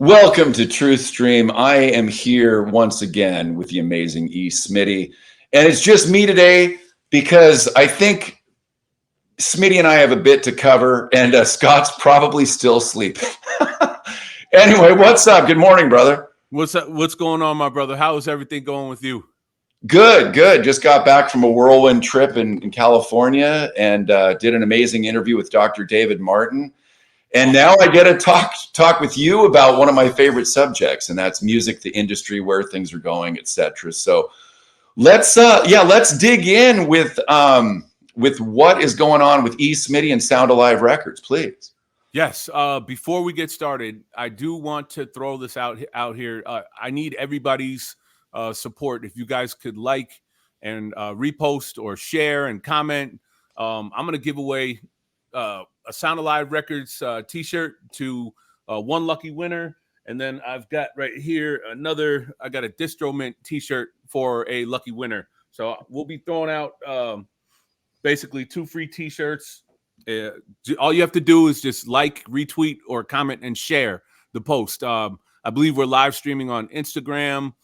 Welcome to TruthStream. I am here once again with the amazing Smitty. And it's just me today because I think Smitty and I have a bit to cover, and Scott's probably still sleeping. Anyway, what's up? Good morning, brother. What's up? What's going on, my brother? How is everything going with you? Good, good. Just got back from a whirlwind trip in California and did an amazing interview with Dr. David Martin. And now I get to talk with you about one of my favorite subjects, and that's music, the industry, where things are going, etc. So let's dig in with what is going on with Smitty and Sound Alive Records, please. Yes. Before we get started, I do want to throw this out here. I need everybody's support. If you guys could like and repost or share and comment, I'm going to give away a Sound Alive Records t-shirt to one lucky winner. And then I've got right here I got a Distro Mint t-shirt for a lucky winner. So we'll be throwing out basically 2 free t-shirts. All you have to do is just like, retweet, or comment and share the post. I believe we're live streaming on Instagram,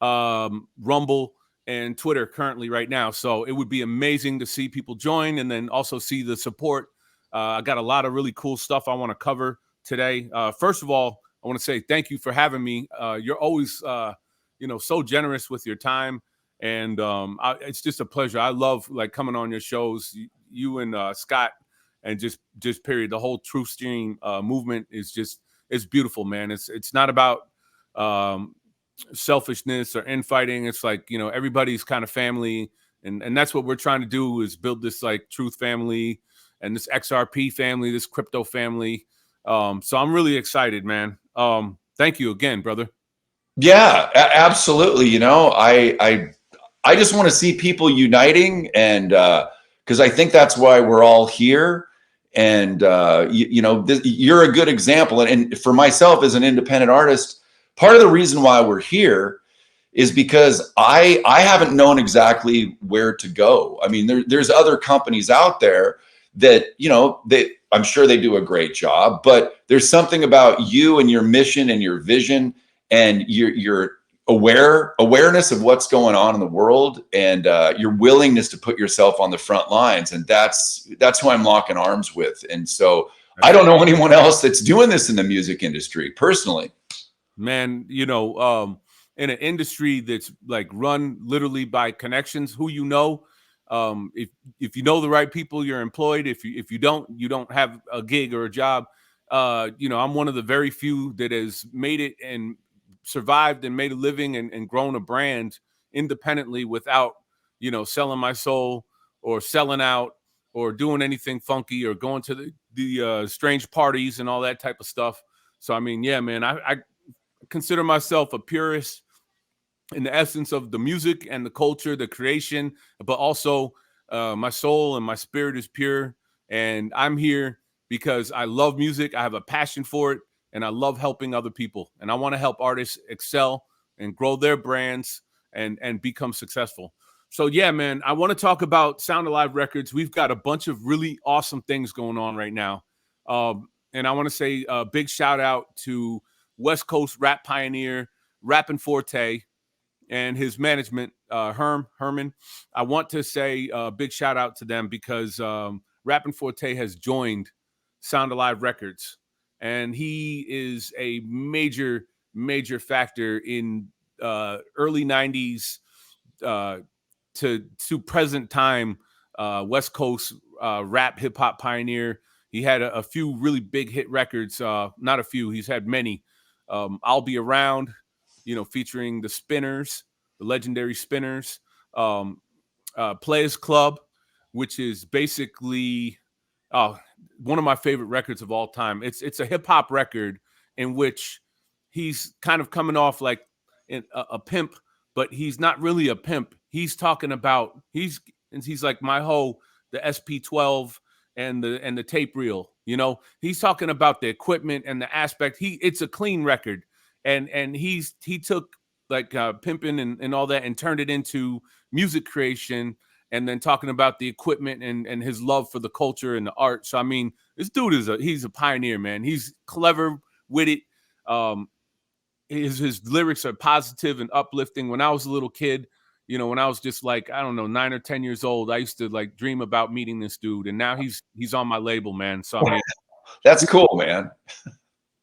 Rumble, and Twitter currently right now. So it would be amazing to see people join and then also see the support. I got a lot of really cool stuff I want to cover today. First of all, I want to say thank you for having me. You're always, so generous with your time. And it's just a pleasure. I love coming on your shows. You and Scott, and just period. The whole TruthStream movement is it's beautiful, man. It's not about selfishness or infighting. It's everybody's kind of family, and that's what we're trying to do, is build this truth family and this XRP family, this crypto family. So I'm really excited, man. Thank you again, brother. Yeah, absolutely. I just want to see people uniting, and because I think that's why we're all here. And you're a good example. And for myself as an independent artist, part of the reason why we're here is because I haven't known exactly where to go. I mean, there's other companies out there that I'm sure they do a great job, but there's something about you and your mission and your vision and your awareness of what's going on in the world, and your willingness to put yourself on the front lines, and that's who I'm locking arms with. And so I don't know anyone else that's doing this in the music industry personally, man. In an industry that's run literally by connections, who if you know the right people, you're employed. If you don't have a gig or a job. I'm one of the very few that has made it and survived and made a living and grown a brand independently without selling my soul or selling out or doing anything funky or going to the strange parties and all that type of stuff. So I mean, yeah, man, I consider myself a purist in the essence of the music and the culture, the creation, but also my soul and my spirit is pure. And I'm here because I love music. I have a passion for it, and I love helping other people. And I want to help artists excel and grow their brands and become successful. So yeah, man, I want to talk about Sound Alive Records. We've got a bunch of really awesome things going on right now. And I want to say a big shout out to West Coast rap pioneer, Rappin' Forte, and his management, Herman. I want to say a big shout out to them because Rappin' Forte has joined Sound Alive Records, and he is a major factor in early 90s to present time West Coast rap hip hop pioneer. He had a few really big hit records. Not a few, he's had many. I'll Be Around, featuring the Spinners, the legendary Spinners. Players Club, which is basically one of my favorite records of all time. It's a hip hop record in which he's kind of coming off like a pimp, but he's not really a pimp. He's talking about he's like my hoe, the SP12 and the tape reel. He's talking about the equipment and the aspect. It's a clean record, and he took pimping and all that and turned it into music creation, and then talking about the equipment and his love for the culture and the art. So I mean, this dude he's a pioneer, man. He's clever, witted. Um, his lyrics are positive and uplifting. When I was a little kid, you know, when I was just like, I don't know, 9 or 10 years old, I used to like dream about meeting this dude, and now he's on my label, man. So I mean, That's cool, man.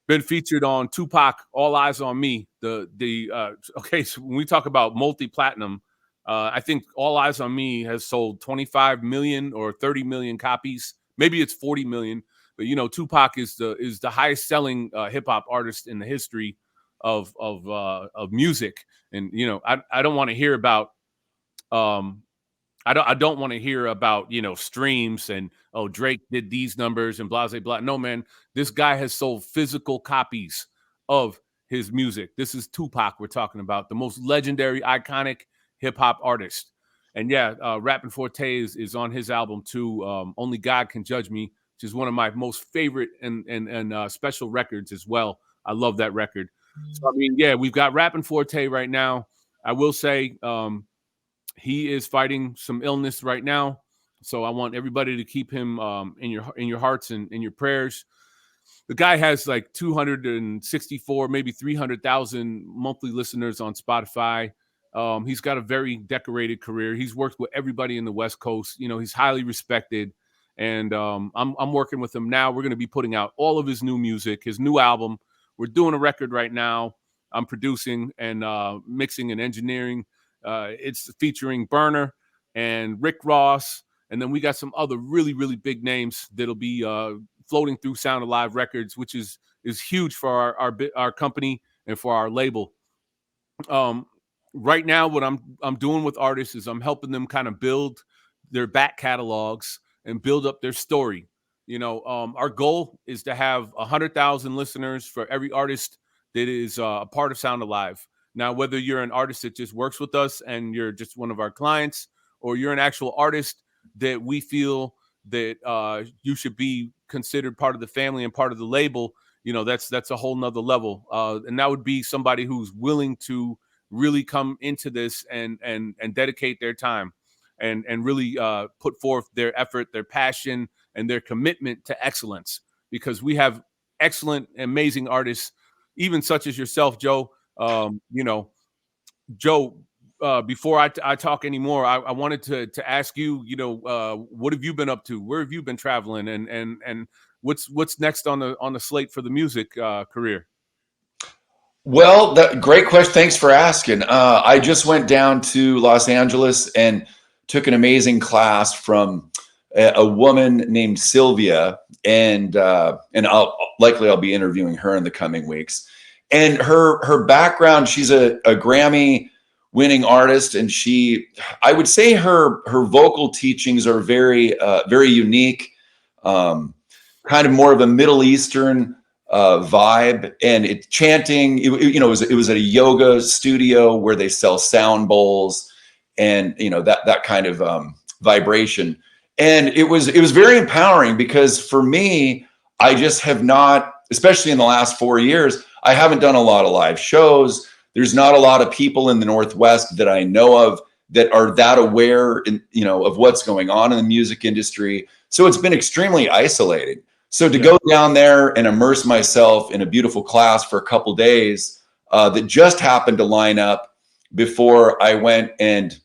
been featured on Tupac, All Eyes on Me. Okay, so when we talk about multi-platinum, I think All Eyes on Me has sold 25 million or 30 million copies. Maybe it's 40 million, but you know, Tupac is the highest selling hip hop artist in the history of music. And you know, I don't want to hear about um I don't want to hear about, you know, streams and oh, Drake did these numbers and blah blah blah. No, man, this guy has sold physical copies of his music. This is Tupac we're talking about, the most legendary, iconic hip hop artist. And yeah, Rappin' Forte is on his album too. Only God Can Judge Me, which is one of my most favorite and special records as well. I love that record. So I mean, yeah, we've got Rappin' Forte right now. I will say, he is fighting some illness right now, so I want everybody to keep him in your hearts and in your prayers. The guy has like 264, maybe 300,000 monthly listeners on Spotify. He's got a very decorated career. He's worked with everybody in the West Coast. You know, he's highly respected, and I'm working with him now. We're going to be putting out all of his new music, his new album. We're doing a record right now. I'm producing and mixing and engineering. It's featuring Burner and Rick Ross, and then we got some other really, really big names that'll be floating through Sound Alive Records, which is huge for our company and for our label. Right now, what I'm doing with artists is I'm helping them kind of build their back catalogs and build up their story. You know, our goal is to have 100,000 listeners for every artist that is a part of Sound Alive. Now, whether you're an artist that just works with us and you're just one of our clients, or you're an actual artist that we feel that you should be considered part of the family and part of the label, you know, that's a whole nother level. And that would be somebody who's willing to really come into this and dedicate their time and really put forth their effort, their passion, and their commitment to excellence. Because we have excellent, amazing artists, even such as yourself, Joe. You know, Joe, before I talk anymore, I wanted to ask you, you know, what have you been up to? Where have you been traveling? And what's next on the slate for the music career? Well, great question. Thanks for asking. I just went down to Los Angeles and took an amazing class from a woman named Sylvia, and I'll be interviewing her in the coming weeks. And her background, she's a Grammy winning artist, and I would say her vocal teachings are very unique, kind of more of a Middle Eastern vibe, and it chanting. You know, it was at a yoga studio where they sell sound bowls, and you know that kind of vibration. And it was very empowering, because for me, I just have not, especially in the last 4 years, I haven't done a lot of live shows. There's not a lot of people in the Northwest that I know of that are that aware, of what's going on in the music industry. So it's been extremely isolating. So to go down there and immerse myself in a beautiful class for a couple days that just happened to line up before I went and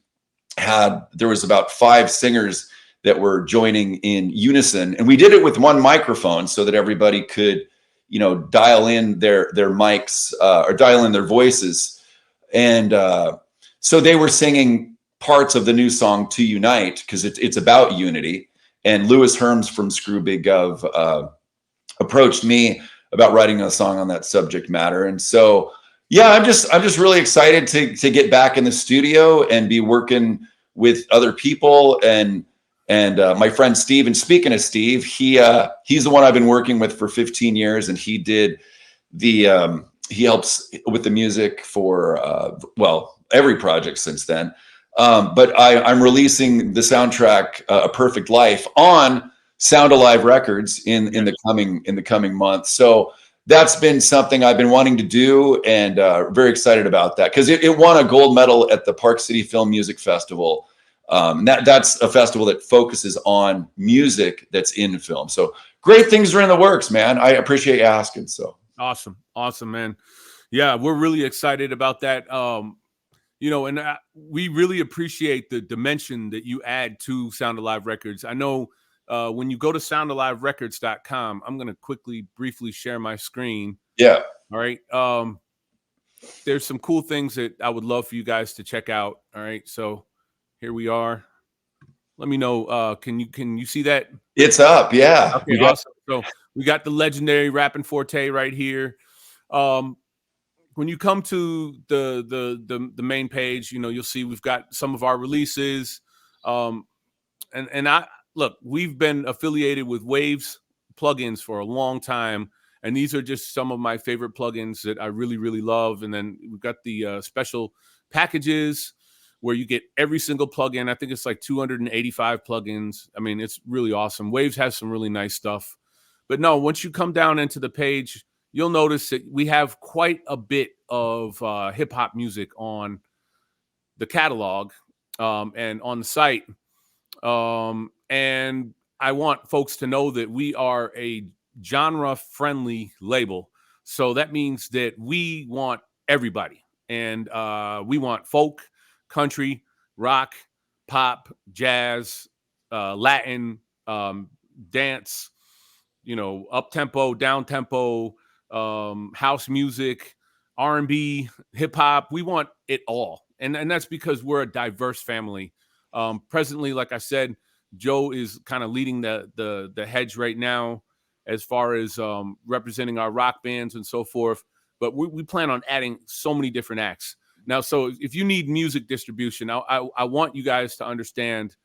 there was about 5 singers that were joining in unison, and we did it with one microphone so that everybody could, dial in their mics or dial in their voices. And so they were singing parts of the new song "To Unite" because it's about unity. And Louis Herms from Screw Big Gov approached me about writing a song on that subject matter. And so, yeah, I'm just really excited to get back in the studio and be working with other people and my friend Steve. And speaking of Steve, he's the one I've been working with for 15 years, and he did he helps with the music for every project since then. But I'm releasing the soundtrack "A Perfect Life" on Sound Alive Records in the coming month. So that's been something I've been wanting to do, and very excited about that, because it won a gold medal at the Park City Film Music Festival. That's a festival that focuses on music that's in film. So great things are in the works, man. I appreciate you asking. So Awesome. Awesome, man. Yeah, we're really excited about that. And we really appreciate the dimension that you add to Sound Alive Records. I know when you go to soundaliverecords.com, I'm going to briefly share my screen. Yeah. All right. There's some cool things that I would love for you guys to check out. All right. So here we are. Let me know. Can you see that? It's up. Yeah. Okay, awesome. So we got the legendary Rappin' Forte right here. When you come to the main page, you'll see we've got some of our releases. And I look, we've been affiliated with Waves plugins for a long time, and these are just some of my favorite plugins that I really, really love. And then we've got the special packages where you get every single plugin. I think it's like 285 plugins. I mean, it's really awesome. Waves has some really nice stuff. But no, once you come down into the page, you'll notice that we have quite a bit of hip hop music on the catalog and on the site. And I want folks to know that we are a genre friendly label. So that means that we want everybody. And we want folk, country, rock, pop, jazz, Latin, dance, up tempo, down tempo, house music, R&B, hip hop. We want it all. And that's because we're a diverse family. Presently, like I said, Joe is kind of leading the hedge right now as far as representing our rock bands and so forth. But we plan on adding so many different acts. Now, so if you need music distribution, I want you guys to understand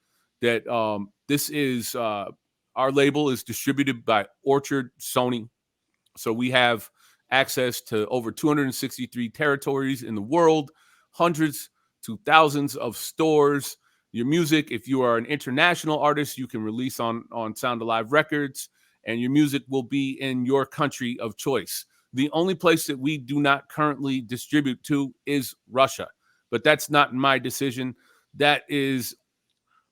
that this is our label is distributed by Orchard Sony. So we have access to over 263 territories in the world, hundreds to thousands of stores. Your music, if you are an international artist, you can release on Sound Alive Records, and your music will be in your country of choice. The only place that we do not currently distribute to is Russia, but that's not my decision. That is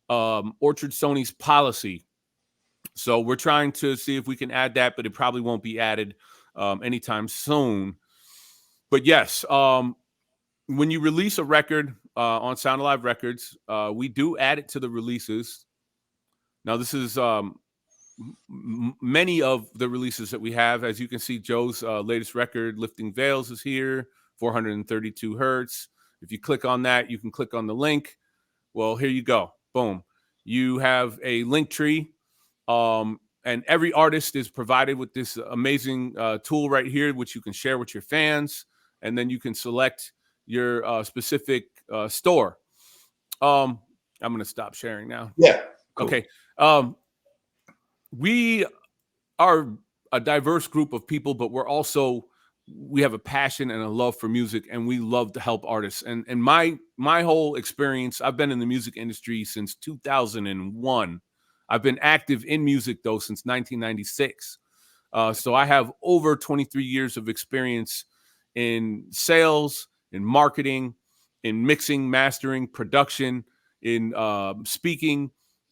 Orchard Sony's policy. So we're trying to see if we can add that, but it probably won't be added anytime soon. But yes, when you release a record on Sound Alive Records, we do add it to the releases. Now, this is many of the releases that we have. As you can see, Joe's latest record, Lifting Veils, is here, 432 hertz. If you click on that, you can click on the link. Well, here you go. Boom. You have a link tree. And every artist is provided with this amazing tool right here, which you can share with your fans. And then you can select your specific store. I'm going to stop sharing now. Yeah. Cool. Okay. We are a diverse group of people, but we have a passion and a love for music, and we love to help artists. And my whole experience, I've been in the music industry since 2001. I've been active in music, though, since 1996. So I have over 23 years of experience in sales, in marketing, in mixing, mastering, production, in speaking,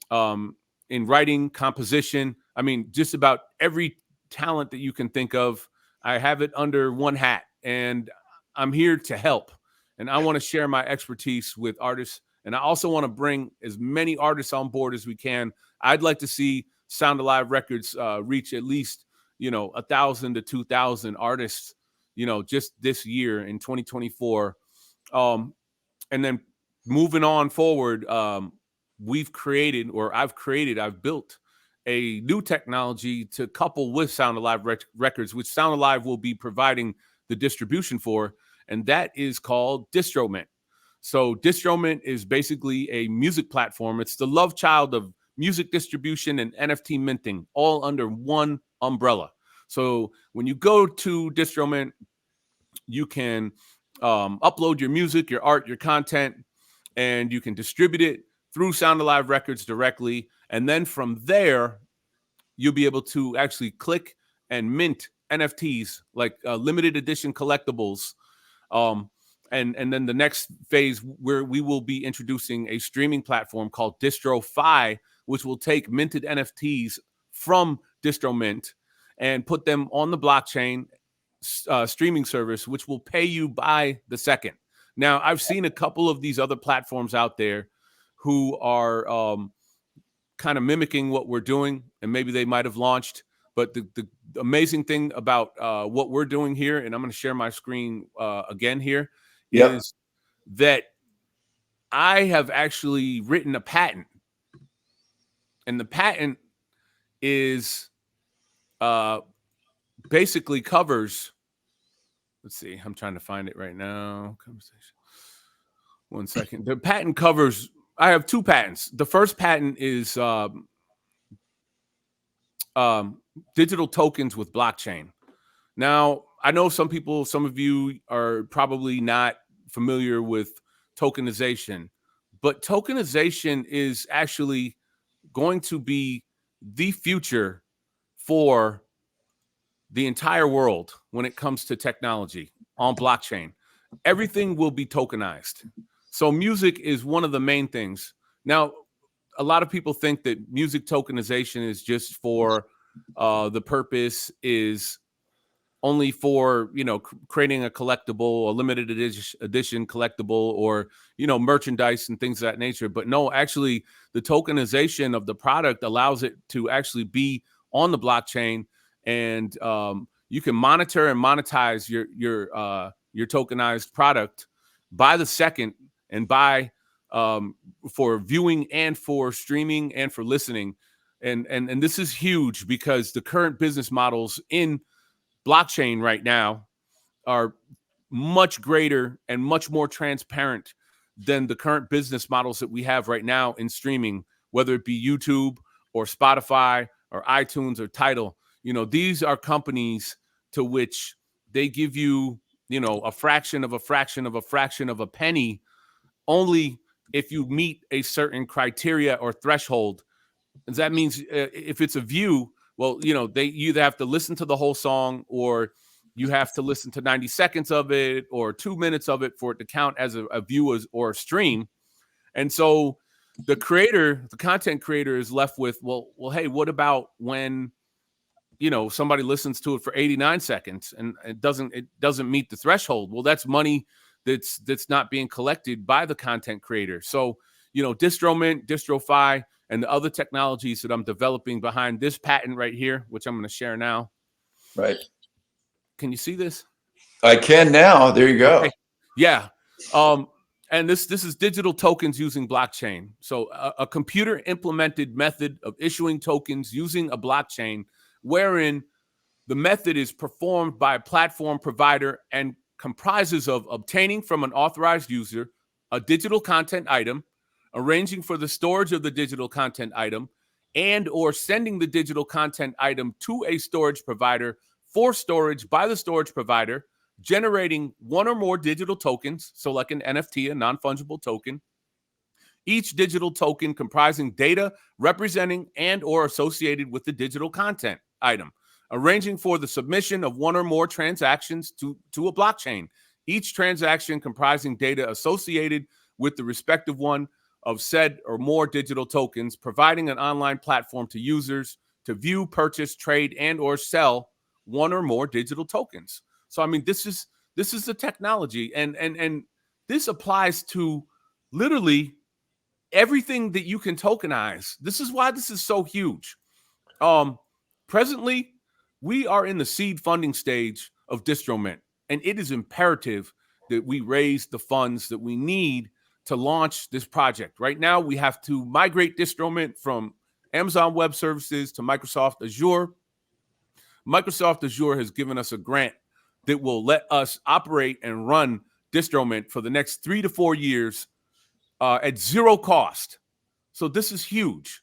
in writing, composition. I mean, just about every talent that you can think of, I have it under one hat, and I'm here to help. And I want to share my expertise with artists. And I also want to bring as many artists on board as we can. I'd like to see Sound Alive Records reach at least, 1,000 to 2,000 artists, just this year in 2024. And then moving on forward, I've built a new technology to couple with Sound Alive Records, which Sound Alive will be providing the distribution for, and that is called DistroMint. So DistroMint is basically a music platform. It's the love child of music distribution and NFT minting, all under one umbrella. So when you go to DistroMint, you can upload your music, your art, your content, and you can distribute it through Sound Alive Records directly. And then from there, you'll be able to actually click and mint NFTs, like limited edition collectibles. And then the next phase, where we will be introducing a streaming platform called DistroFi, which will take minted NFTs from DistroMint and put them on the blockchain streaming service, which will pay you by the second. Now, I've seen a couple of these other platforms out there who are kind of mimicking what we're doing, and maybe they might have launched. But the amazing thing about what we're doing here, and I'm going to share my screen again here, Yep. is that I have actually written a patent, and the patent is basically covers. Let's see. I'm trying to find it right now. Conversation. 1 second. The patent covers. I have 2 patents. The first patent is digital tokens with blockchain. Now, I know some of you are probably not familiar with tokenization, but tokenization is actually going to be the future for the entire world when it comes to technology on blockchain. Everything will be tokenized. So music is one of the main things. Now, a lot of people think that music tokenization is just for the purpose is only for, creating a collectible, a limited edition collectible, or, merchandise and things of that nature. But no, actually, the tokenization of the product allows it to actually be on the blockchain, and you can monitor and monetize your tokenized product by the second, and by for viewing and for streaming and for listening. And this is huge because the current business models in blockchain right now are much greater and much more transparent than the current business models that we have right now in streaming, whether it be YouTube or Spotify or iTunes or Tidal. These are companies to which they give you, a fraction of a fraction of a fraction of a penny only if you meet a certain criteria or threshold. And that means if it's a view, well, they either have to listen to the whole song, or you have to listen to 90 seconds of it or 2 minutes of it for it to count as a view or a stream. And so the content creator is left with, well, hey, what about when, somebody listens to it for 89 seconds and it doesn't meet the threshold? Well, that's money that's not being collected by the content creator. So, DistroMint, DistroFi, and the other technologies that I'm developing behind this patent right here, which I'm going to share now. Right. Can you see this? I can now. There you go. Okay. Yeah. And this is digital tokens using blockchain. So a computer implemented method of issuing tokens using a blockchain, wherein the method is performed by a platform provider and comprises of obtaining from an authorized user a digital content item, arranging for the storage of the digital content item, and or sending the digital content item to a storage provider for storage by the storage provider, generating one or more digital tokens, so like an NFT, a non-fungible token, each digital token comprising data representing and or associated with the digital content item, arranging for the submission of one or more transactions to a blockchain, each transaction comprising data associated with the respective one of said or more digital tokens, providing an online platform to users to view, purchase, trade, and or sell one or more digital tokens. So, I mean, this is the technology, and this applies to literally everything that you can tokenize. This is why this is so huge. Presently, we are in the seed funding stage of DistroMint, and it is imperative that we raise the funds that we need to launch this project. Right now, we have to migrate DistroMint from Amazon Web Services to Microsoft Azure. Microsoft Azure has given us a grant that will let us operate and run DistroMint for the next 3 to 4 years at zero cost. So this is huge.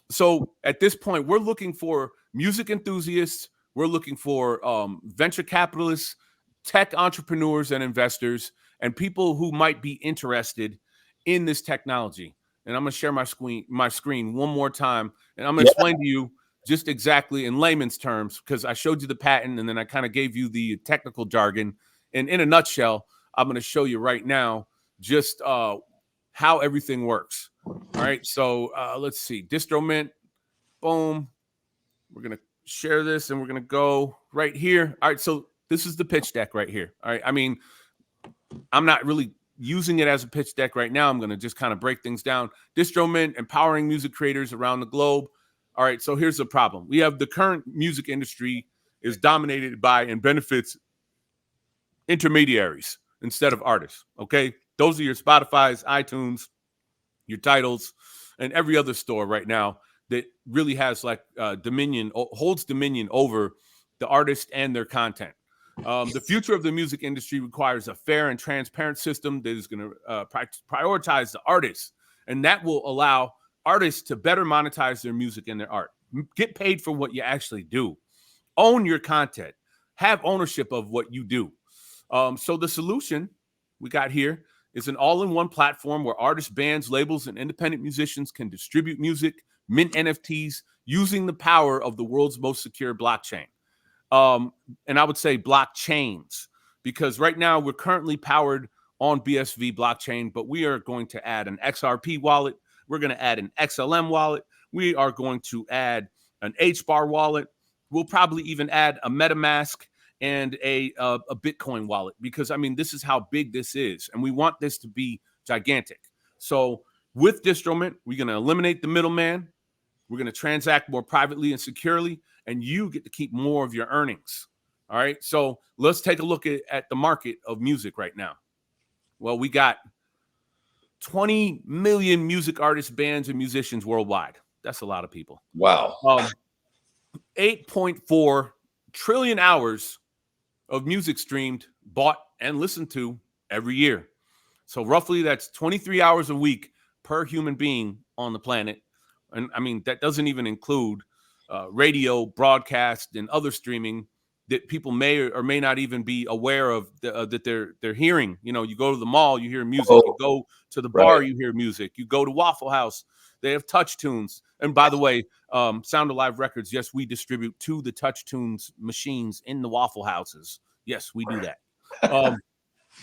So at this point, we're looking for music enthusiasts. We're looking for venture capitalists, tech entrepreneurs and investors, and people who might be interested in this technology. And I'm going to share my screen one more time, and I'm going to explain to you just exactly in layman's terms, because I showed you the patent and then I kind of gave you the technical jargon. And in a nutshell, I'm going to show you right now just how everything works. All right, so let's see. DistroMint, boom. We're going to share this, and we're going to go right here. All right, so this is the pitch deck right here. All right, I mean, I'm not really using it as a pitch deck right now. I'm going to just kind of break things down. DistroMint, empowering music creators around the globe. All right, so here's the problem. We have the current music industry is dominated by and benefits intermediaries instead of artists, okay? Those are your Spotify's, iTunes, your titles, and every other store right now that really has like holds dominion over the artist and their content. The future of the music industry requires a fair and transparent system that is going to prioritize the artists, and that will allow artists to better monetize their music and their art. Get paid for what you actually do. Own your content. Have ownership of what you do. So the solution we got here is an all-in-one platform where artists, bands, labels, and independent musicians can distribute music, mint NFTs using the power of the world's most secure blockchain. And I would say blockchains, because right now we're currently powered on BSV blockchain, but we are going to add an XRP wallet. We're going to add an XLM wallet. We are going to add an HBAR wallet. We'll probably even add a MetaMask and a Bitcoin wallet, because, I mean, this is how big this is, and we want this to be gigantic. So with DistroMint, we're going to eliminate the middleman. We're going to transact more privately and securely, and you get to keep more of your earnings. All right, so let's take a look at the market of music right now. Well, we got 20 million music artists, bands, and musicians worldwide. That's a lot of people. Wow. 8.4 trillion hours of music streamed, bought, and listened to every year. So roughly that's 23 hours a week per human being on the planet. And I mean, that doesn't even include radio, broadcast, and other streaming that people may or may not even be aware of that they're hearing. You know, you go to the mall, you hear music. You go to the bar, you hear music. You go to Waffle House, they have Touch Tunes. And by the way, Sound Alive Records, yes, we distribute to the Touch Tunes machines in the Waffle Houses. Yes, we do that,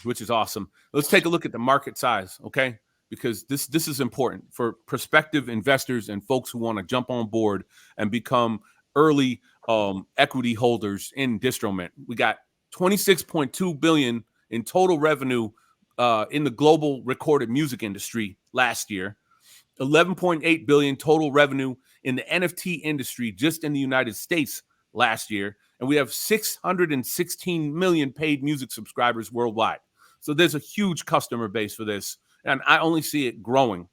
which is awesome. Let's take a look at the market size, okay? Because this is important for prospective investors and folks who want to jump on board and become early equity holders in DistroMint. We got 26.2 billion in total revenue in the global recorded music industry last year. 11.8 billion total revenue in the NFT industry just in the United States last year. And we have 616 million paid music subscribers worldwide. So there's a huge customer base for this, and I only see it growing.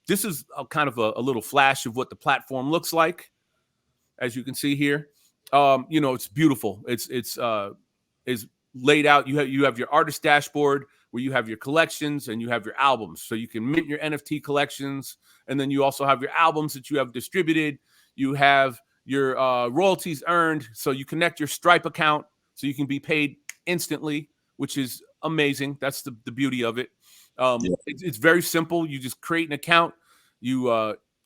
This is kind of a little flash of what the platform looks like. As you can see here, you know, it's beautiful. It's laid out. You have your artist dashboard where you have your collections and you have your albums. So you can mint your NFT collections, and then you also have your albums that you have distributed. You have your royalties earned. So you connect your Stripe account so you can be paid instantly, which is amazing. That's the beauty of it. It's very simple. You just create an account, you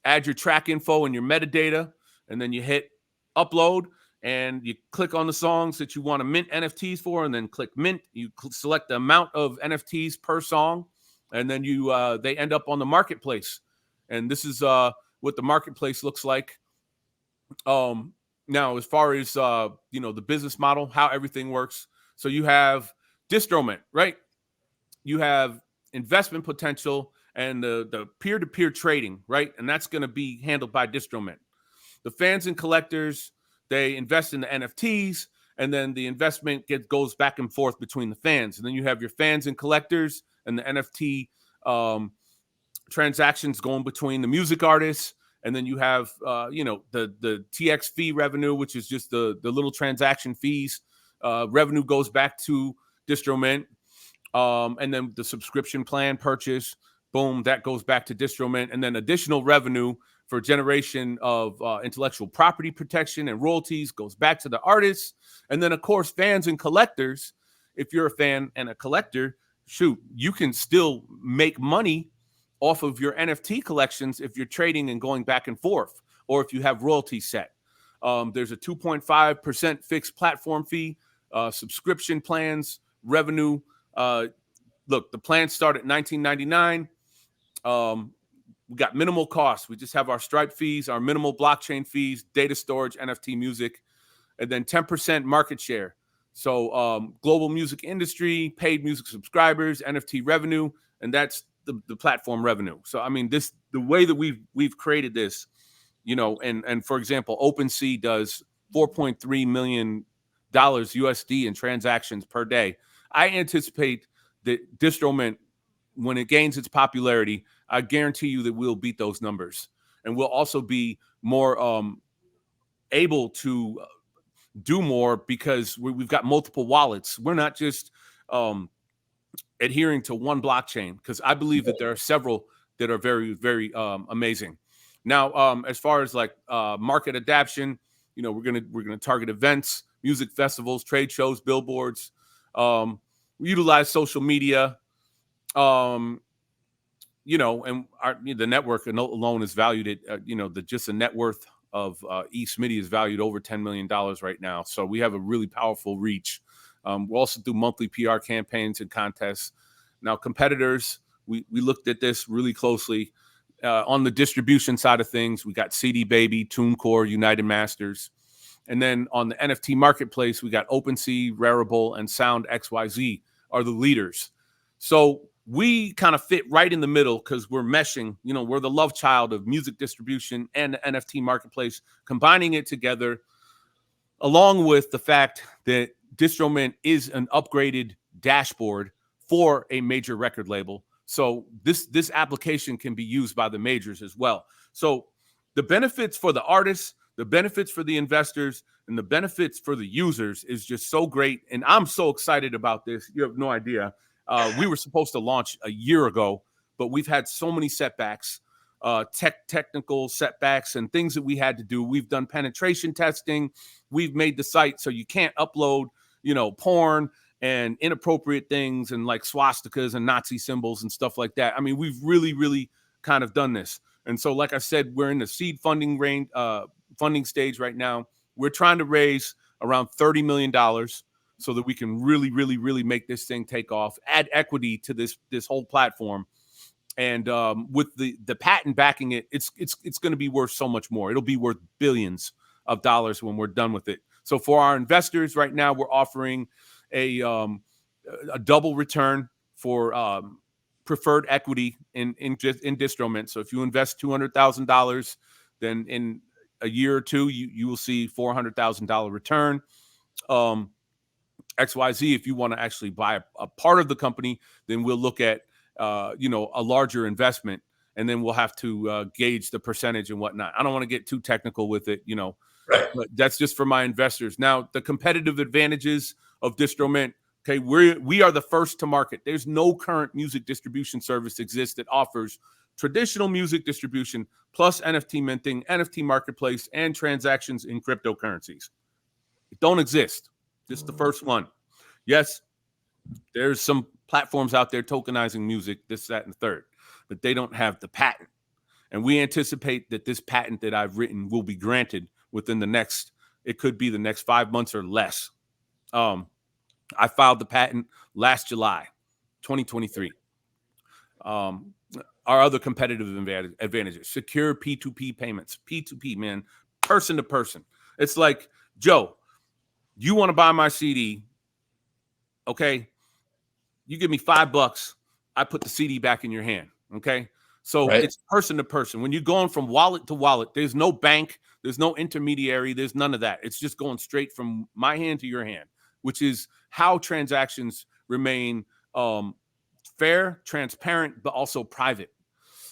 add your track info and your metadata, and then you hit upload, and you click on the songs that you want to mint NFTs for, and then click mint. You select the amount of NFTs per song, and then you they end up on the marketplace. And this is what the marketplace looks like. Now, as far as you know, the business model, how everything works. So you have DistroMint, right? You have investment potential and the peer-to-peer trading, right? And that's going to be handled by DistroMint. The fans and collectors, they invest in the NFTs, and then the investment goes back and forth between the fans. And then you have your fans and collectors and the NFT transactions going between the music artists. And then you have, you know, the TX fee revenue, which is just the little transaction fees. Revenue goes back to DistroMint. And then the subscription plan purchase, boom, that goes back to DistroMint. And then additional revenue for generation of intellectual property protection and royalties goes back to the artists. And then, of course, fans and collectors. If you're a fan and a collector, shoot, you can still make money off of your NFT collections if you're trading and going back and forth, or if you have royalties set. There's a 2.5% fixed platform fee, subscription plans, revenue. Look, the plans start at $19.99. We got minimal costs. We just have our Stripe fees, our minimal blockchain fees, data storage, NFT music, and then 10% market share. So global music industry, paid music subscribers, NFT revenue, and that's the platform revenue. So I mean, the way that we've created this, you know, and for example, OpenSea does $4.3 million USD in transactions per day. I anticipate that DistroMint, when it gains its popularity, I guarantee you that we'll beat those numbers, and we'll also be more able to do more because we've got multiple wallets. We're not just adhering to one blockchain, because I believe that there are several that are very, very amazing. Now, as far as like market adaptation, you know, we're gonna target events, music festivals, trade shows, billboards. We utilize social media. You know, and the network alone is valued at, you know, just the net worth of Smitty is valued over $10 million right now. So we have a really powerful reach. We also do monthly PR campaigns and contests. Now, competitors, we looked at this really closely. On the distribution side of things, we got CD Baby, TuneCore, United Masters. And then on the NFT marketplace, we got OpenSea, Rarible, and Sound XYZ are the leaders. So we kind of fit right in the middle because we're meshing, you know, we're the love child of music distribution and the NFT marketplace, combining it together, along with the fact that DistroMint is an upgraded dashboard for a major record label. So this application can be used by the majors as well. So the benefits for the artists, the benefits for the investors, and the benefits for the users is just so great. And I'm so excited about this. You have no idea. We were supposed to launch a year ago, but we've had so many setbacks, technical setbacks and things that we had to do. We've done penetration testing. We've made the site so you can't upload, you know, porn and inappropriate things and like swastikas and Nazi symbols and stuff like that. I mean, we've really, really kind of done this. And so, like I said, we're in the seed funding range, funding stage right now. We're trying to raise around $30 million so that we can really, really, really make this thing take off, add equity to this whole platform. And with the patent backing it, it's going to be worth so much more. It'll be worth billions of dollars when we're done with it. So for our investors right now, we're offering a double return for preferred equity in DistroMint. So if you invest $200,000, then in a year or two, you will see $400,000 return. XYZ, if you want to actually buy a part of the company, then we'll look at you know, a larger investment, and then we'll have to gauge the percentage and whatnot. I don't want to get too technical with it, you know, Right. but that's just for my investors. Now, the competitive advantages of DistroMint. Okay, we are the first to market. There's no current music distribution service exists that offers traditional music distribution plus NFT minting, NFT marketplace, and transactions in cryptocurrencies. It don't exist. This is the first one. Yes, there's some platforms out there tokenizing music, this, that, and the third, but they don't have the patent. And we anticipate that this patent that I've written will be granted within the next, it could be the next 5 months or less. I filed the patent last July, 2023. Our other competitive advantages, secure P2P payments. P2P, man, person to person. It's like, Joe, you want to buy my CD, okay? You give me $5, I put the CD back in your hand, okay? So Right. It's person to person. When you're going from wallet to wallet, there's no bank, there's no intermediary, there's none of that. It's just going straight from my hand to your hand, which is how transactions remain fair, transparent, but also private.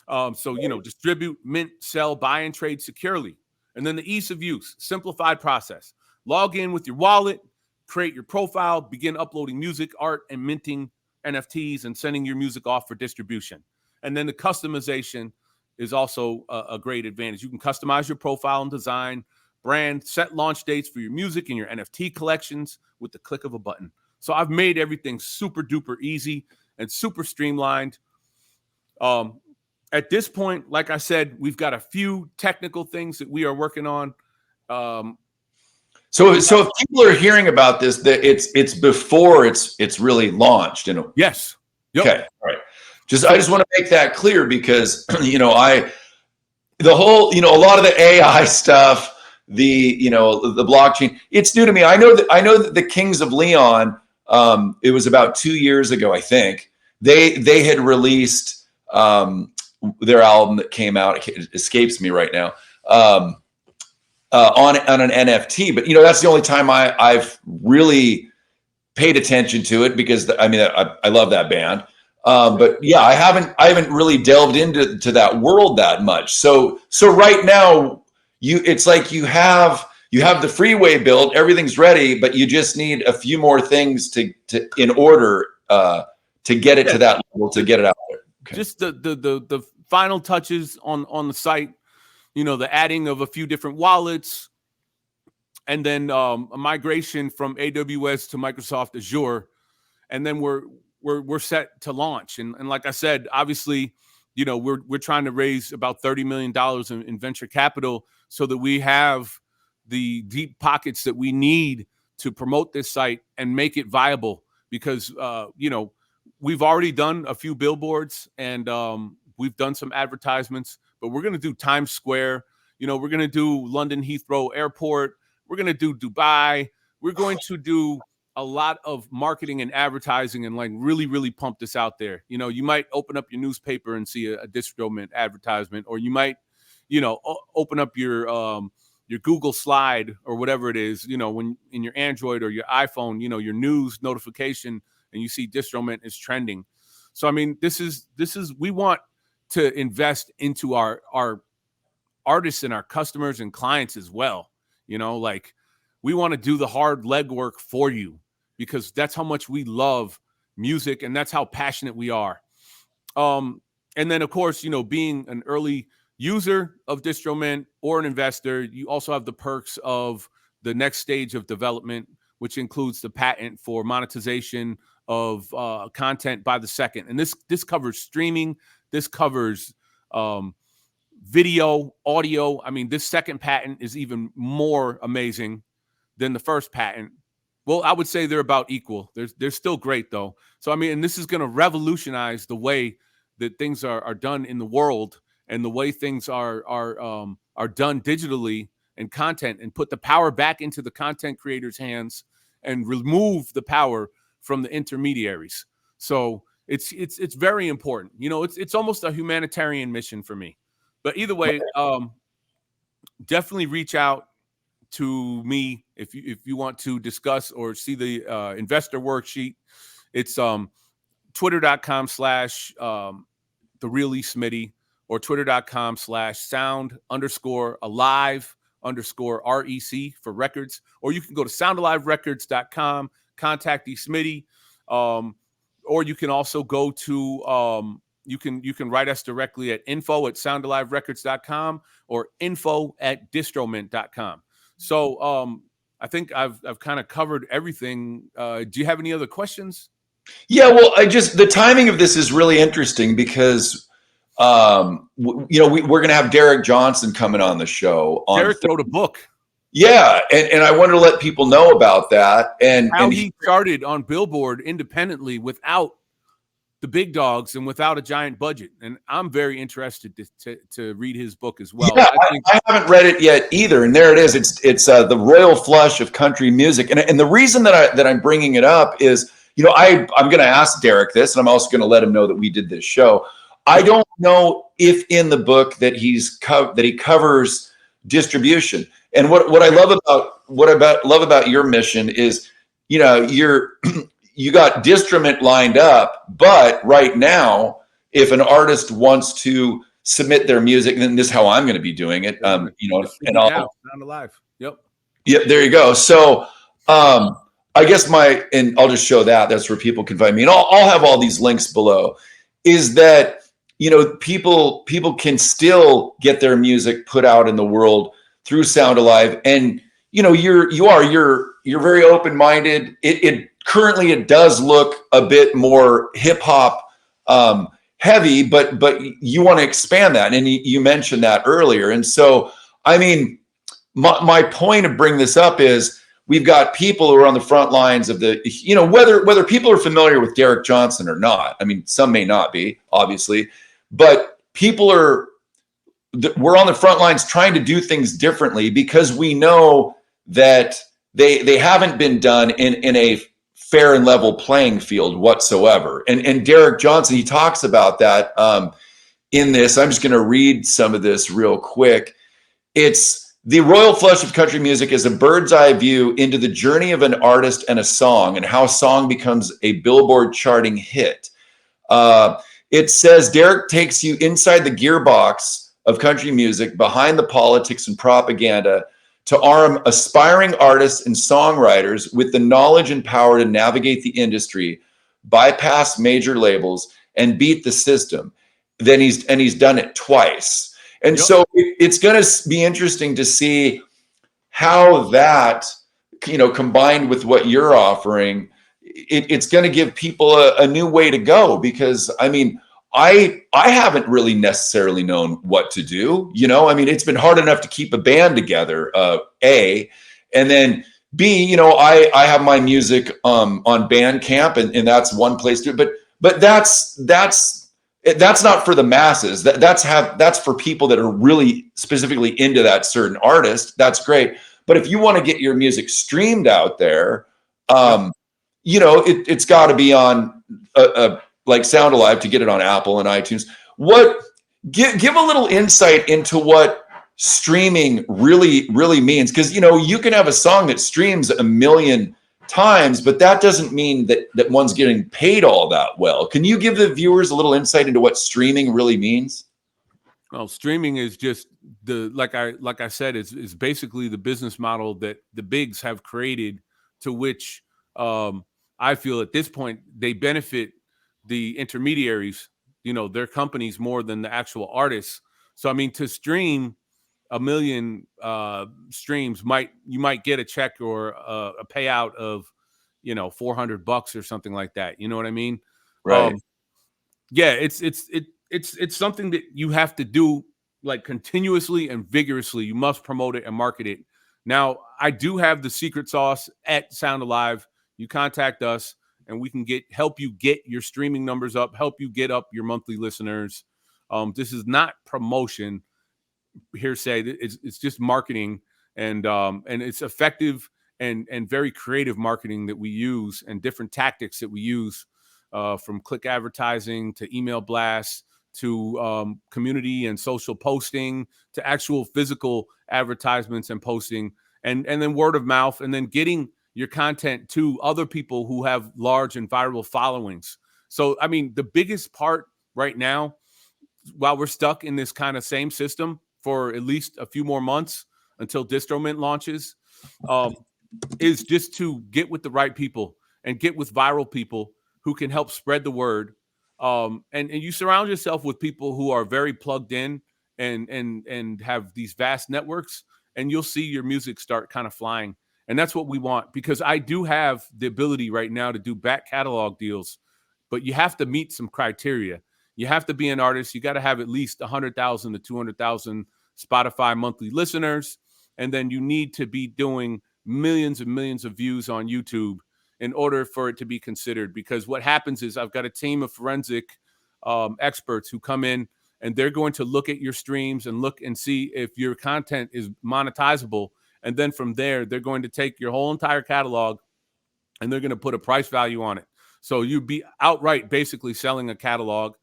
So, you know, distribute, mint, sell, buy, and trade securely. And then the ease of use, simplified process. Log in with your wallet, create your profile, begin uploading music, art, and minting NFTs and sending your music off for distribution. And then the customization is also a great advantage. You can customize your profile and design, brand, set launch dates for your music and your NFT collections with the click of a button. So I've made everything super duper easy and super streamlined. At this point, like I said, we've got a few technical things that we are working on. So if people are hearing about this, that it's before it's really launched, you know. Yes. Yep. Okay. All right. I just want to make that clear because, the whole, a lot of the AI stuff, the blockchain, it's new to me. I know that the Kings of Leon, it was about 2 years ago, I think, they had released their album that came out. It escapes me right now. On an NFT, but that's the only time I've really paid attention to it because I love that band. But yeah, I haven't really delved into that world that much. So right now it's like you have the freeway built, everything's ready, but you just need a few more things to in order to get it to that level, to get it out there. Okay. Just the final touches on the site, the adding of a few different wallets, and then a migration from AWS to Microsoft Azure, and then we're set to launch. And like I said, obviously, we're trying to raise about $30 million in venture capital so that we have the deep pockets that we need to promote this site and make it viable. Because we've already done a few billboards and we've done some advertisements, but we're going to do Times Square. We're going to do London Heathrow Airport. We're going to do Dubai. We're going to do a lot of marketing and advertising and really, really pump this out there. You might open up your newspaper and see a DistroMint advertisement, or you might, open up your Google slide or whatever it is, when in your Android or your iPhone, your news notification, and you see DistroMint is trending. So, this is, we want to invest into our artists and our customers and clients as well. We want to do the hard legwork for you because that's how much we love music and that's how passionate we are. And then, of course, being an early user of DistroMint or an investor, you also have the perks of the next stage of development, which includes the patent for monetization of content by the second. And this covers streaming. This covers video, audio. This second patent is even more amazing than the first patent. Well, I would say they're about equal. They're still great though. So, and this is going to revolutionize the way that things are done in the world and the way things are done digitally and content, and put the power back into the content creators' hands and remove the power from the intermediaries. So it's very important. It's almost a humanitarian mission for me. But either way, definitely reach out to me if you want to discuss or see the investor worksheet. It's twitter.com/TheReallySmitty or twitter.com/sound_alive_REC for records, or you can go to soundaliverecords.com, contact Smitty, or you can also go to you can write us directly at info@soundaliverecords.com or info@distromint.com. So I think I've kind of covered everything. Do you have any other questions? Yeah, well, the timing of this is really interesting because we're going to have Derek Johnson coming on the show. Derek wrote a book. Yeah, and I wanted to let people know about that and how he started on Billboard independently without the big dogs and without a giant budget. And I'm very interested to read his book as well. Yeah, I haven't read it yet either. And there it is. It's the royal flush of country music. And the reason that I'm bringing it up is, I'm going to ask Derek this, and I'm also going to let him know that we did this show. I don't know if in the book that he covers distribution. And what I love about your mission is, you got DistroMint lined up, but right now, if an artist wants to submit their music, then this is how I'm going to be doing it. And I'll Sound Alive. Yep. Yep. There you go. So, I guess and I'll just show that's where people can find me, and I'll have all these links below. Is that people can still get their music put out in the world through Sound Alive, and you're very open-minded. It currently it does look a bit more hip hop heavy, but you want to expand that, and you mentioned that earlier. And so, my point of bringing this up is we've got people who are on the front lines of the, you know, whether people are familiar with Derek Johnson or not. I mean, some may not be, obviously, but we're on the front lines trying to do things differently because we know that they haven't been done in a fair and level playing field whatsoever. And Derek Johnson, he talks about that in this. I'm just going to read some of this real quick. It's the royal flush of country music is a bird's eye view into the journey of an artist and a song and how a song becomes a Billboard charting hit. It says Derek takes you inside the gearbox of country music, behind the politics and propaganda, to arm aspiring artists and songwriters with the knowledge and power to navigate the industry, bypass major labels, and beat the system. Then he's done it twice. And so it's going to be interesting to see how that, you know, combined with what you're offering, it's going to give people a new way to go. Because I mean, I haven't really necessarily known what to do. You know, I mean, it's been hard enough to keep a band together, A, and then B, you know, I have my music on Bandcamp, and that's one place to, but that's not for the masses. That's for people that are really specifically into that certain artist. That's great. But if you want to get your music streamed out there, you know, it's got to be on like Sound Alive to get it on Apple and iTunes. Give a little insight into what streaming really means, because you know, you can have a song that streams 1 million times, but that doesn't mean that one's getting paid all that well. Can you give the viewers a little insight into what streaming really means? Well, streaming is just like I said, is basically the business model that the bigs have created, to which I feel at this point they benefit the intermediaries, you know, their companies more than the actual artists. So I mean, to stream 1 million streams, you might get a check or a payout of, you know, $400 or something like that. You know what I mean? Right. Yeah, it's something that you have to do like continuously and vigorously. You must promote it and market it. Now, I do have the secret sauce at Sound Alive. You contact us and we can help you get your streaming numbers up, help you get up your monthly listeners. This is not promotion, hearsay. It's just marketing, and it's effective and very creative marketing that we use, and different tactics that we use, from click advertising to email blasts to community and social posting to actual physical advertisements and posting, and then word of mouth, and then getting your content to other people who have large and viral followings. So, I mean, the biggest part right now, while we're stuck in this kind of same system for at least a few more months until DistroMint launches, is just to get with the right people and get with viral people who can help spread the word. And you surround yourself with people who are very plugged in and have these vast networks, and you'll see your music start kind of flying. And that's what we want, because I do have the ability right now to do back catalog deals, but you have to meet some criteria. You have to be an artist. You got to have at least 100,000 to 200,000 Spotify monthly listeners. And then you need to be doing millions and millions of views on YouTube in order for it to be considered. Because what happens is I've got a team of forensic experts who come in, and they're going to look at your streams and look and see if your content is monetizable. And then from there, they're going to take your whole entire catalog and they're going to put a price value on it. So you'd be outright basically selling a catalog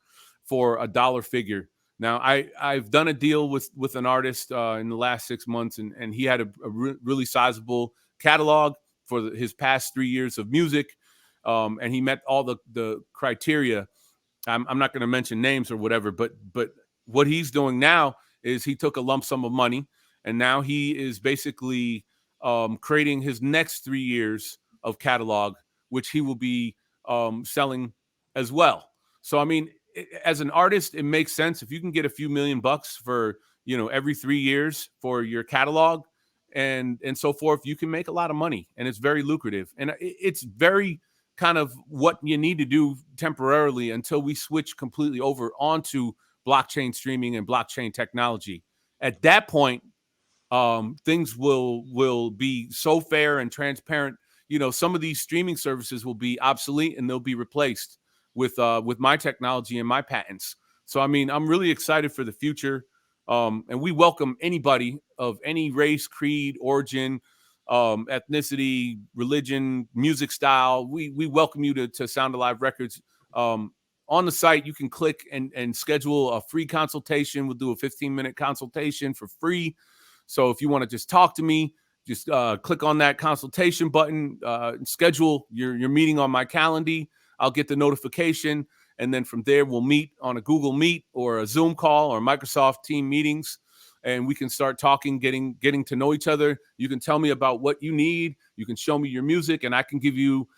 for a dollar figure. Now, I've done a deal with an artist in the last 6 months, and he had a really sizable catalog for his past 3 years of music, and he met all the criteria. I'm not going to mention names or whatever, but what he's doing now is he took a lump sum of money, and now he is basically creating his next 3 years of catalog, which he will be selling as well. So, I mean, as an artist, it makes sense if you can get a few $1,000,000 for, you know, every 3 years for your catalog and so forth. You can make a lot of money, and it's very lucrative, and it's very kind of what you need to do temporarily until we switch completely over onto blockchain streaming and blockchain technology. At that point, things will be so fair and transparent. Some of these streaming services will be obsolete and they'll be replaced with my technology and my patents. So, I mean, I'm really excited for the future. And we welcome anybody of any race, creed, origin, ethnicity, religion, music style. We welcome you to Sound Alive Records. On the site, you can click and schedule a free consultation. We'll do a 15-minute consultation for free. So if you want to just talk to me, just click on that consultation button, schedule your meeting on my calendar. I'll get the notification. And then from there, we'll meet on a Google Meet or a Zoom call or Microsoft Team meetings. And we can start talking, getting to know each other. You can tell me about what you need. You can show me your music, and I can give you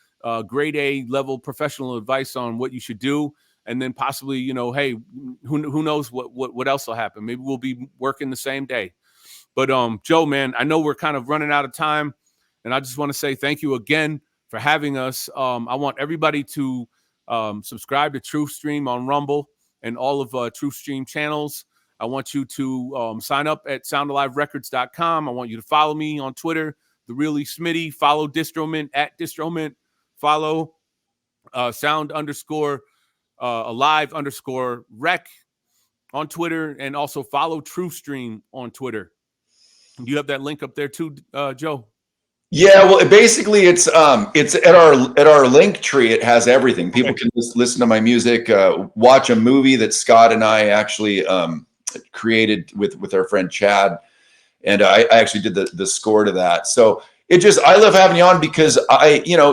grade A level professional advice on what you should do. And then possibly, hey, who knows what else will happen? Maybe we'll be working the same day. But Joe, man, I know we're kind of running out of time, and I just want to say thank you again for having us. I want everybody to subscribe to TruthStream on Rumble and all of TruthStream channels. I want you to sign up at soundaliverecords.com. I want you to follow me on Twitter, The Really Smitty. Follow Distromint at Distromint. Follow sound_alive_rec on Twitter, and also follow TruthStream on Twitter. You have that link up there too, Joe? Yeah, well, basically, it's at our link tree. It has everything. People can just listen to my music, watch a movie that Scott and I actually created with our friend Chad, and I actually did the score to that. So I love having you on because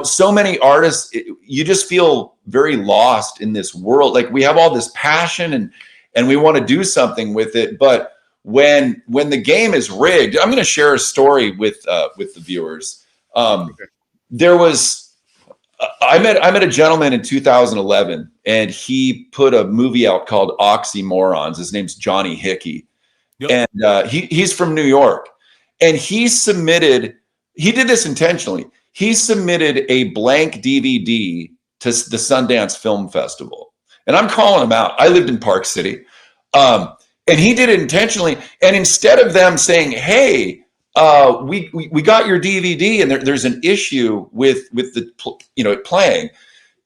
so many artists, you just feel very lost in this world. Like, we have all this passion and we want to do something with it, but when the game is rigged, I'm going to share a story with the viewers. There was, I met a gentleman in 2011, and he put a movie out called Oxymorons. His name's Johnny Hickey. Yep. And he's from New York, and he did this intentionally. He submitted a blank DVD to the Sundance Film Festival, and I'm calling him out. I lived in Park City. And he did it intentionally. And instead of them saying, "Hey, we got your DVD, and there's an issue with the it playing,"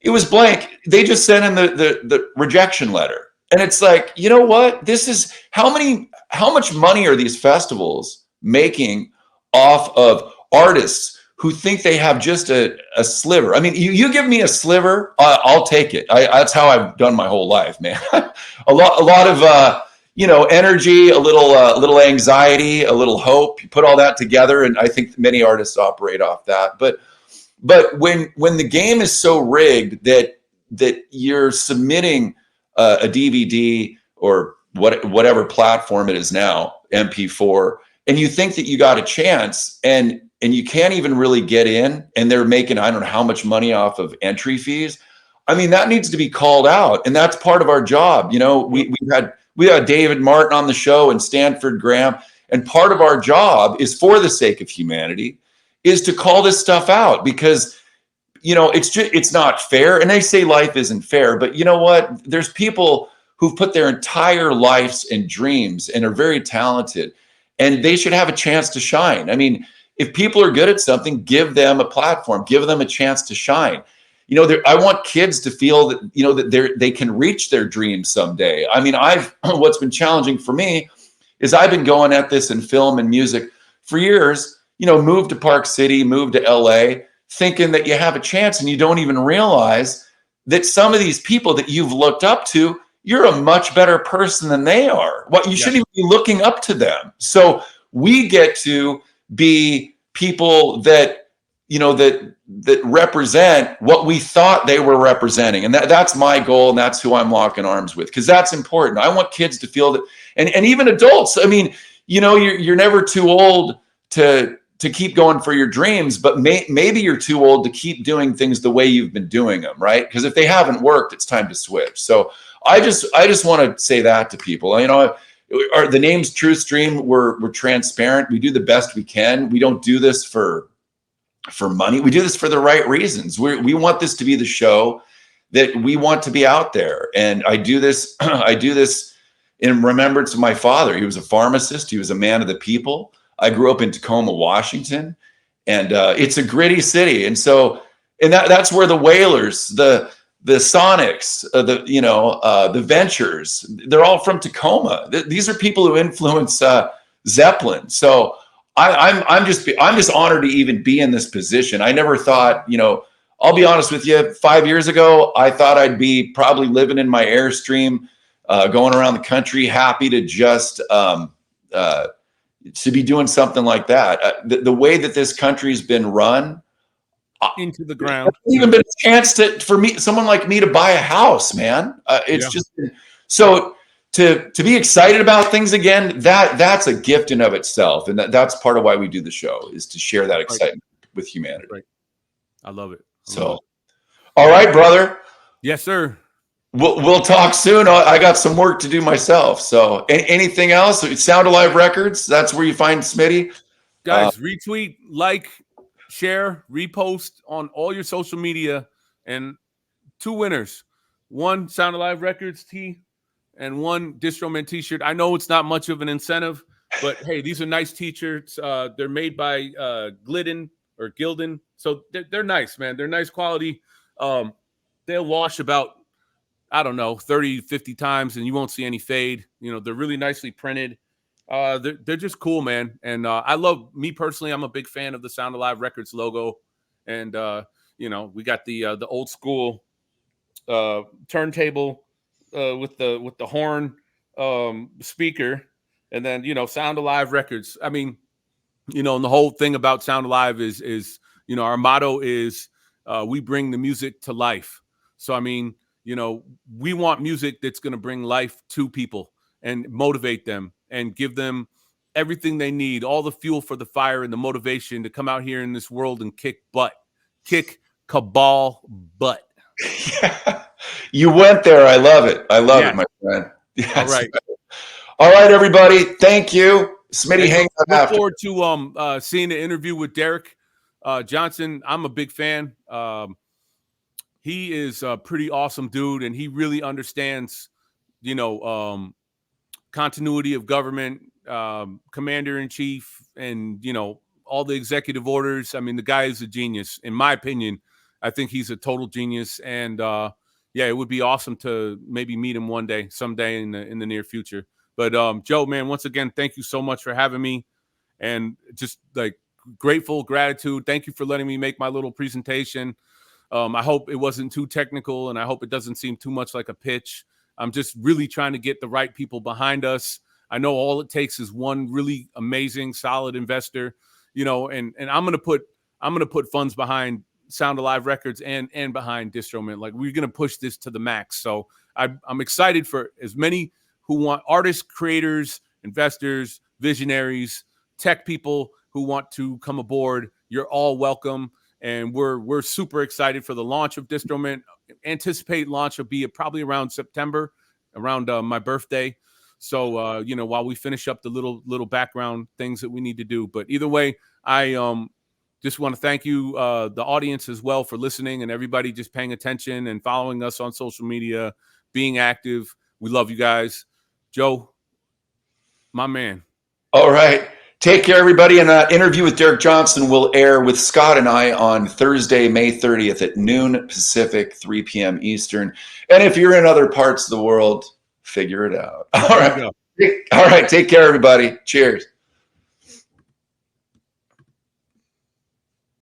it was blank. They just sent him the rejection letter. And it's like, you know what? This is how much money are these festivals making off of artists who think they have just a sliver? I mean, you give me a sliver, I'll take it. That's how I've done my whole life, man. a lot of energy, a little anxiety, a little hope. You put all that together, and I think many artists operate off that. But when the game is so rigged that you're submitting a DVD or whatever platform it is now, MP4, and you think that you got a chance, and you can't even really get in, and they're making I don't know how much money off of entry fees. I mean, that needs to be called out, and that's part of our job. We had David Martin on the show and Stanford Graham. And part of our job is, for the sake of humanity, is to call this stuff out, because, it's not fair. And they say life isn't fair, but you know what? There's people who've put their entire lives and dreams and are very talented, and they should have a chance to shine. I mean, if people are good at something, give them a platform, give them a chance to shine. I want kids to feel that, that they can reach their dreams someday. I mean, what's been challenging for me is I've been going at this in film and music for years, moved to Park City, moved to LA, thinking that you have a chance, and you don't even realize that some of these people that you've looked up to, you're a much better person than they are. You shouldn't even be looking up to them. So we get to be people that represent what we thought they were representing. And that's my goal. And that's who I'm locking arms with, because that's important. I want kids to feel that, and even adults. I mean, you're never too old to keep going for your dreams, but maybe you're too old to keep doing things the way you've been doing them, right? Because if they haven't worked, it's time to switch. So I just want to say that to people. The name's TruthStream. We're transparent. We do the best we can. We don't do this for money. We do this for the right reasons. We want this to be the show that we want to be out there. And I do this in remembrance of my father. He was a pharmacist. He was a man of the people. I grew up in Tacoma, Washington, and it's a gritty city. And so, and that's where the Whalers, the Sonics, the Ventures, they're all from Tacoma. These are people who influence Zeppelin. So I'm just honored to even be in this position. I never thought, I'll be honest with you, 5 years ago, I thought I'd be probably living in my Airstream, going around the country, happy to just to be doing something like that. The way that this country's been run, into the ground, even been a chance for me, someone like me, to buy a house, man. It's just so to be excited about things again. That's a gift in of itself, and that's part of why we do the show, is to share that excitement with humanity. Right. I love it. All right, brother. Yes, sir. We'll talk soon. I got some work to do myself. So anything else? Sound Alive Records. That's where you find Smitty. Guys, retweet, like, share, repost on all your social media, and 2 winners. 1 Sound Alive Records tee and 1 DistroMint t-shirt. I know it's not much of an incentive, but hey, these are nice t-shirts. They're made by Glidden or Gildan. So they're nice, man. They're nice quality. They'll wash about, I don't know, 30, 50 times, and you won't see any fade. They're really nicely printed. They're just cool, man. And I love, me personally, I'm a big fan of the Sound Alive Records logo. And, we got the old school turntable with the horn speaker. And then, Sound Alive Records. I mean, and the whole thing about Sound Alive is our motto is we bring the music to life. So, I mean, we want music that's going to bring life to people and motivate them and give them everything they need, all the fuel for the fire and the motivation to come out here in this world and kick cabal butt. You went there. I love it. I love it, my friend. Yes. All right. All right, everybody. Thank you. Smitty, hang on Look after. forward to seeing the interview with Derek Johnson. I'm a big fan. He is a pretty awesome dude, and he really understands, continuity of government, commander-in-chief, and, all the executive orders. I mean, the guy is a genius. In my opinion, I think he's a total genius. And, it would be awesome to maybe meet him someday in the near future. But, Joe, man, once again, thank you so much for having me. And just, gratitude. Thank you for letting me make my little presentation. I hope it wasn't too technical, and I hope it doesn't seem too much like a pitch. I'm just really trying to get the right people behind us. I know all it takes is one really amazing, solid investor, and I'm gonna put funds behind Sound Alive Records and behind DistroMint. Like, we're gonna push this to the max. So I'm excited for as many who want, artists, creators, investors, visionaries, tech people who want to come aboard. You're all welcome. And we're super excited for the launch of DistroMint. Anticipate launch will be probably around September, around my birthday. So, while we finish up the little background things that we need to do. But either way, I just want to thank you, the audience as well, for listening, and everybody just paying attention and following us on social media, being active. We love you guys. Joe, my man. All right. Take care, everybody. And that interview with Derek Johnson will air with Scott and I on Thursday, May 30th at noon Pacific, 3 p.m. Eastern. And if you're in other parts of the world, figure it out. All right. All right. Take care, everybody. Cheers.